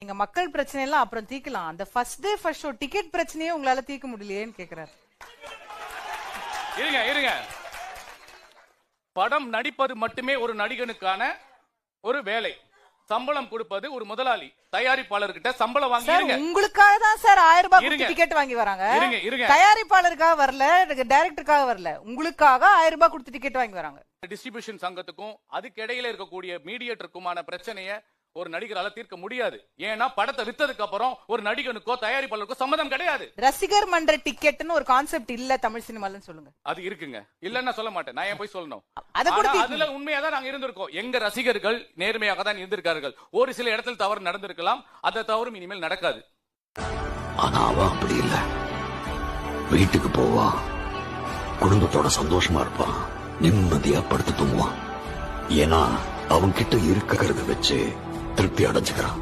எங்க மக்கள் பிரச்சனை எல்லாம் அப்புறம் தீர்க்கலாம். அந்த first day first show ticket பிரச்சனையே உங்களால தீர்க்க முடியலையேன்னு கேக்குறாரு. இருங்க. படம் நடிப்பது மட்டுமே ஒரு நடிகனுக்கான ஒரு வேலை. சம்பளம் கொடுப்பது ஒரு முதலாளி தயாரிப்பாளர்கிட்ட சம்பளம் வாங்கி. உங்களுக்காக தான் சார் 1000 ரூபாய் டிக்கெட் வாங்கி வராங்க. தயாரிப்பாளருக்காக வரல, டைரக்டருக்காக வரல, உங்களுக்காக 1000 ரூபாய் கொடுத்து டிக்கெட் வாங்கி வராங்க. டிஸ்ட்ரிபியூஷன் சங்கத்துக்கும் அதுக்கு இடையில இருக்கக்கூடிய மீடியேட்டருக்குமான பிரச்சனையை ஒரு நடிகரால தீர்க்க முடியாது. ஏன்னா படத்தை வித்ததுக்கு அப்புறம் ஒரு நடிகனுக்கோ தயாரிப்பாளருக்கோ சம்மதம் கிடையாது. ரசிகர் மன்ற டிக்கெட்னு ஒரு கான்செப்ட் இல்ல தமிழ் சினிமால சொல்லுங்க. அது இருக்குங்க, இல்லன்னா சொல்ல மாட்டேன். நான் ஏன் போய் சொல்லணும்? அதுல உண்மையா தான் நாங்க இருந்திருக்கோம். எங்க ரசிகர்கள் நேர்மையாக தான் இருந்திருக்கார்கள். ஒரு சில இடத்துல தவறு நடந்திருக்கலாம். அந்த தவறும் இனிமேல் நடக்காது. ஆனா அவன் அப்படி இல்ல. வீட்டுக்கு போவா, குடும்பத்தோட சந்தோஷமா இருப்பான், நிம்மதியா படுத்து தூங்குவான். ஏன்னா அவன் கிட்ட இருக்கிறத வச்சு திருப்தி அடைஞ்சுக்கிறான்.